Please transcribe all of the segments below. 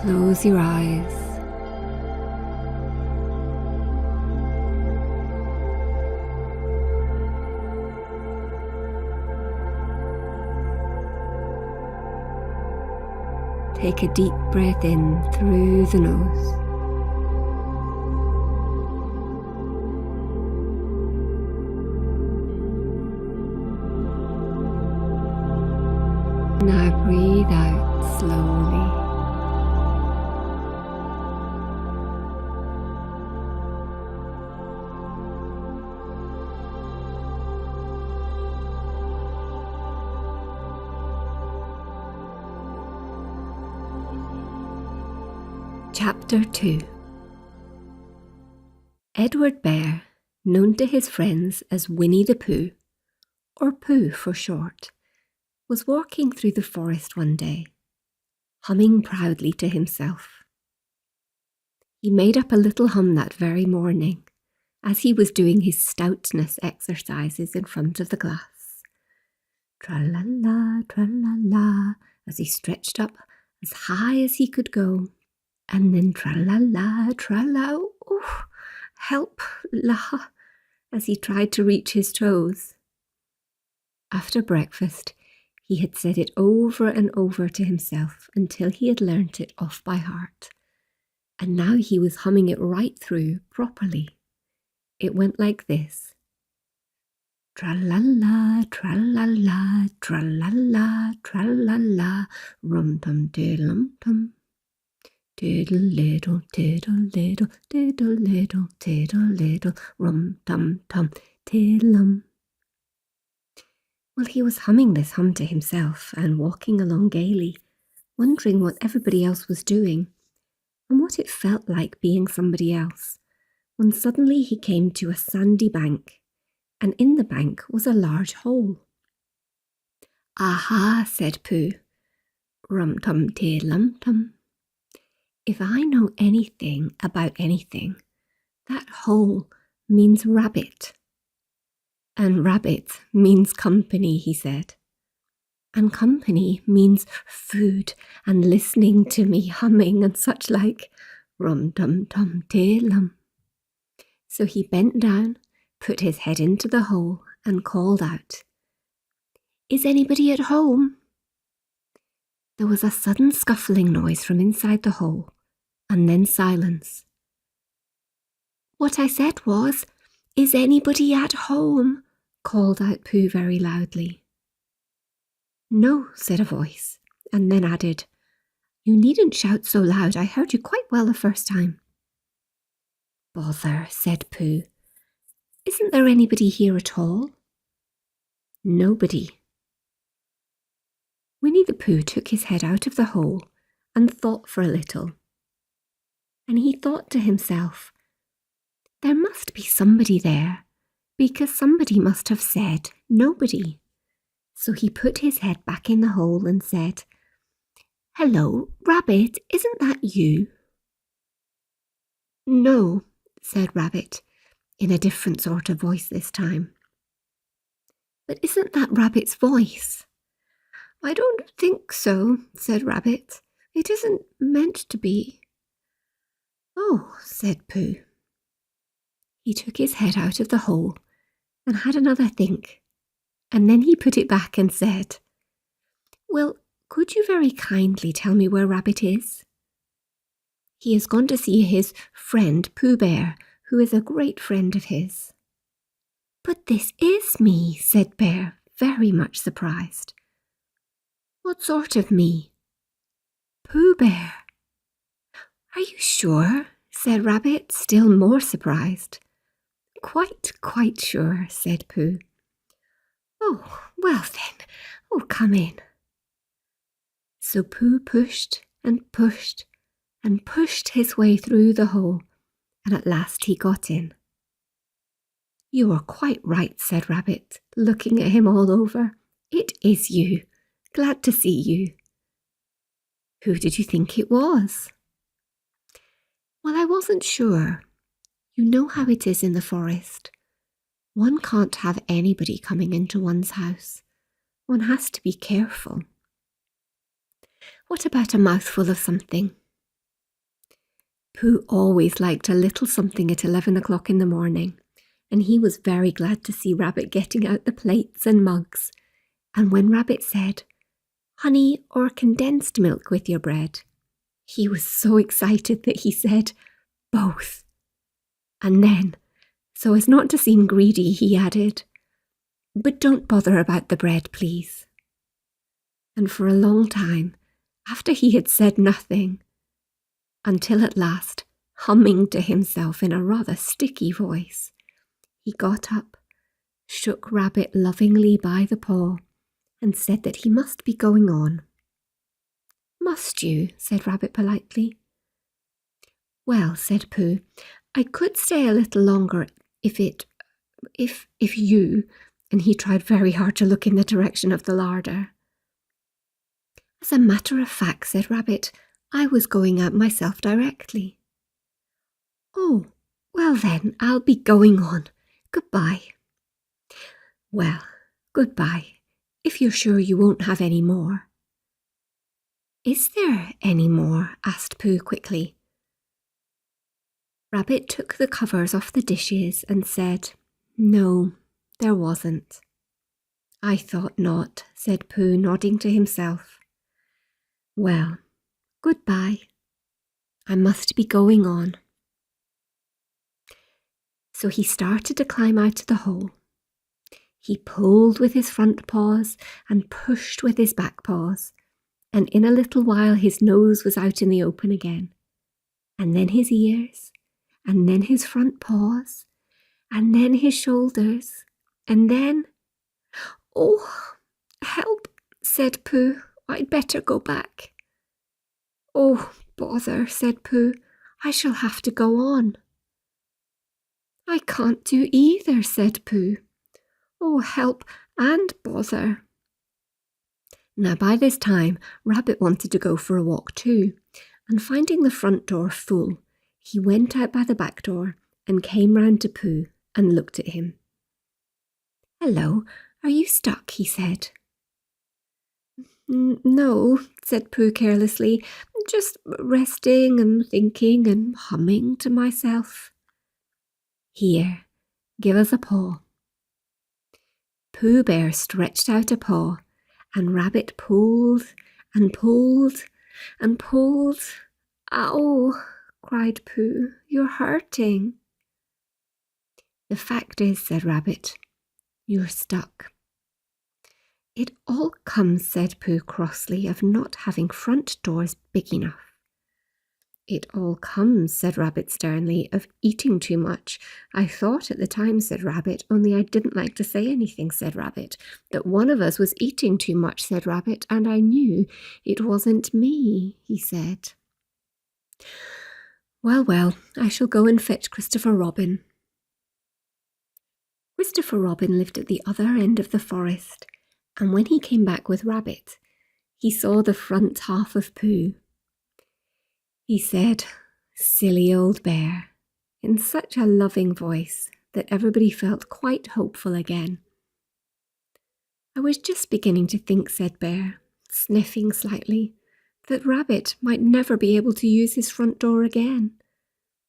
Close your eyes. Take a deep breath in through the nose. Now breathe out slowly. Chapter 2. Edward Bear, known to his friends as Winnie the Pooh, or Pooh for short, was walking through the forest one day, humming proudly to himself. He made up a little hum that very morning, as he was doing his stoutness exercises in front of the glass. Tra-la-la, tra-la-la, as he stretched up as high as he could go. And then tra-la-la, tra-la, oh, help, la, as he tried to reach his toes. After breakfast, he had said it over and over to himself until he had learnt it off by heart. And now he was humming it right through properly. It went like this. Tra-la-la, tra-la-la, tra-la-la, tra-la-la, rum-tum-diddlum-tum. Diddle-liddle, diddle-liddle, diddle-liddle, diddle-liddle, rum-tum-tum, tiddlum. Well, he was humming this hum to himself and walking along gaily, wondering what everybody else was doing and what it felt like being somebody else, when suddenly he came to a sandy bank, and in the bank was a large hole. "Aha," said Pooh. "Rum-tum-tiddlum-tum. If I know anything about anything, that hole means rabbit. And rabbit means company," he said. "And company means food and listening to me humming and such like. Rum-tum-tum-tiddlum." So he bent down, put his head into the hole and called out, "Is anybody at home?" There was a sudden scuffling noise from inside the hole, and then silence. "What I said was, 'Is anybody at home?'" called out Pooh very loudly. "No," said a voice, and then added, "You needn't shout so loud. I heard you quite well the first time." "Bother," said Pooh. "Isn't there anybody here at all?" "Nobody." Winnie the Pooh took his head out of the hole and thought for a little. And he thought to himself, there must be somebody there, because somebody must have said nobody. So he put his head back in the hole and said, "Hello, Rabbit, isn't that you?" "No," said Rabbit, in a different sort of voice this time. "But isn't that Rabbit's voice?" "I don't think so," said Rabbit. "It isn't meant to be." "Oh," said Pooh. He took his head out of the hole and had another think, and then he put it back and said, "Well, could you very kindly tell me where Rabbit is?" "He has gone to see his friend Pooh Bear, who is a great friend of his." "But this is me," said Bear, very much surprised. "What sort of me?" "Pooh Bear." "Are you sure?" said Rabbit, still more surprised. Quite sure," said Pooh. "Oh, well then, come in." So Pooh pushed and pushed and pushed his way through the hole, and at last he got in. "You are quite right," said Rabbit, looking at him all over. "It is you. Glad to see you." "Who did you think it was?" "Well, I wasn't sure. You know how it is in the forest. One can't have anybody coming into one's house. One has to be careful." "What about a mouthful of something?" Pooh always liked a little something at 11 o'clock in the morning, and he was very glad to see Rabbit getting out the plates and mugs. And when Rabbit said, "Honey or condensed milk with your bread?" he was so excited that he said, "Both." And then, so as not to seem greedy, he added, "But don't bother about the bread, please." And for a long time, after he had said nothing, until at last, humming to himself in a rather sticky voice, he got up, shook Rabbit lovingly by the paw, and said that he must be going on. "Must you?" said Rabbit politely. "Well," said Pooh, "I could stay a little longer if you," and he tried very hard to look in the direction of the larder. "As a matter of fact," said Rabbit, "I was going out myself directly." "Oh, well then, I'll be going on. Goodbye." "Well, goodbye, if you're sure you won't have any more." "Is there any more?" asked Pooh quickly. Rabbit took the covers off the dishes and said, "No, there wasn't." "I thought not," said Pooh, nodding to himself. "Well, goodbye. I must be going on." So he started to climb out of the hole. He pulled with his front paws and pushed with his back paws, and in a little while his nose was out in the open again, and then his ears, and then his front paws, and then his shoulders, and then... "Oh, help," said Pooh. "I'd better go back." "Oh, bother," said Pooh. "I shall have to go on." "I can't do either," said Pooh. "Oh, help and bother." Now by this time, Rabbit wanted to go for a walk too, and finding the front door full, he went out by the back door and came round to Pooh and looked at him. "Hello, are you stuck?" he said. "No," said Pooh carelessly, "just resting and thinking and humming to myself." "Here, give us a paw." Pooh Bear stretched out a paw, and Rabbit pulled and pulled and pulled. "Ow!" cried Pooh, "you're hurting." "The fact is," said Rabbit, "you're stuck." "It all comes," said Pooh crossly, "of not having front doors big enough." "It all comes," said Rabbit sternly, "of eating too much. I thought at the time," said Rabbit, "only I didn't like to say anything," said Rabbit. "That one of us was eating too much," said Rabbit, "and I knew it wasn't me," he said. Well, well, I shall go and fetch Christopher Robin." Christopher Robin lived at the other end of the forest, and when he came back with Rabbit, he saw the front half of Pooh. He said, "Silly old bear," in such a loving voice that everybody felt quite hopeful again. "I was just beginning to think," said Bear, sniffing slightly, "that Rabbit might never be able to use his front door again.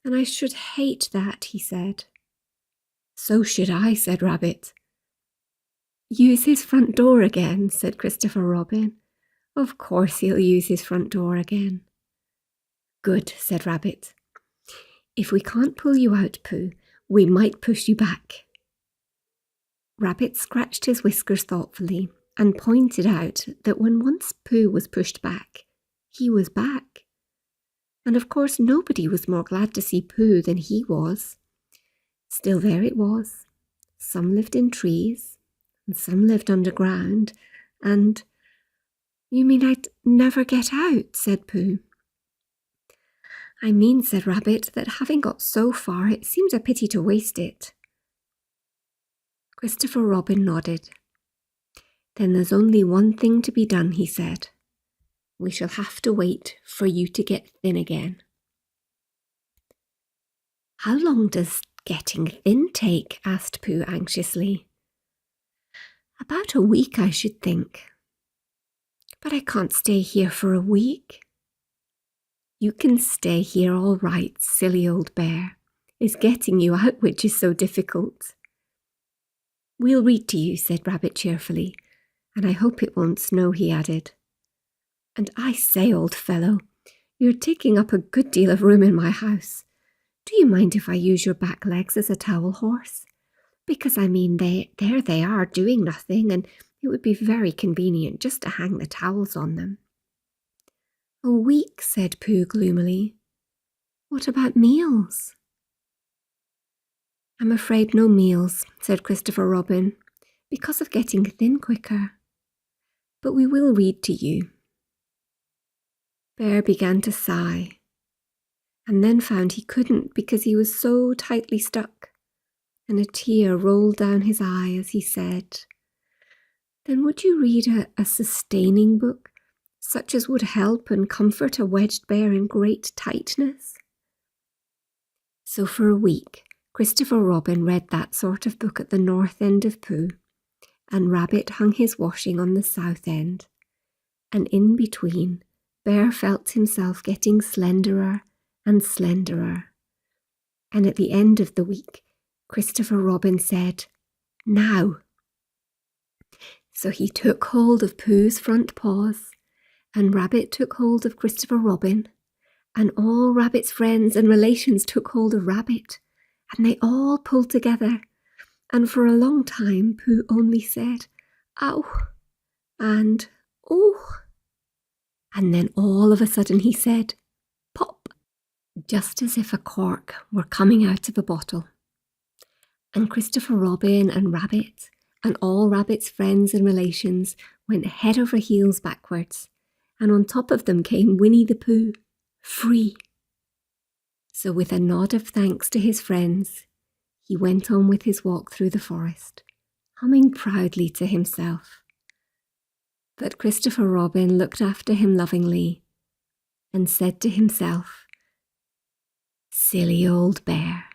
And I should hate that," he said. "So should I," said Rabbit. "Use his front door again," said Christopher Robin. "Of course he'll use his front door again." "Good," said Rabbit. "If we can't pull you out, Pooh, we might push you back." Rabbit scratched his whiskers thoughtfully and pointed out that when once Pooh was pushed back, he was back. And of course nobody was more glad to see Pooh than he was. Still, there it was. Some lived in trees, and some lived underground, and... "You mean I'd never get out?" said Pooh. "I mean," said Rabbit, "that having got so far, it seems a pity to waste it." Christopher Robin nodded. "Then there's only one thing to be done," he said. "We shall have to wait for you to get thin again." "How long does getting thin take?" asked Pooh anxiously. "About a week, I should think." "But I can't stay here for a week." You can stay here all right, silly old bear. It's getting you out which is so difficult. We'll read to you, said Rabbit cheerfully, and I hope it won't snow, he added. And I say, old fellow, you're taking up a good deal of room in my house. Do you mind if I use your back legs as a towel horse? Because I mean, there they are doing nothing, and it would be very convenient just to hang the towels on them. A week, said Pooh gloomily. What about meals? I'm afraid no meals, said Christopher Robin, because of getting thin quicker. But we will read to you. Bear began to sigh, and then found he couldn't because he was so tightly stuck, and a tear rolled down his eye as he said, Then would you read a sustaining book, such as would help and comfort a wedged bear in great tightness? So for a week, Christopher Robin read that sort of book at the north end of Pooh, and Rabbit hung his washing on the south end, and in between, Bear felt himself getting slenderer and slenderer. And at the end of the week, Christopher Robin said, Now. So he took hold of Pooh's front paws, and Rabbit took hold of Christopher Robin, and all Rabbit's friends and relations took hold of Rabbit, and they all pulled together, and for a long time Pooh only said, Ow, and Oh. And then all of a sudden he said, Pop, just as if a cork were coming out of a bottle. And Christopher Robin and Rabbit and all Rabbit's friends and relations went head over heels backwards, and on top of them came Winnie the Pooh, free. So with a nod of thanks to his friends, he went on with his walk through the forest, humming proudly to himself. But Christopher Robin looked after him lovingly and said to himself, Silly old bear.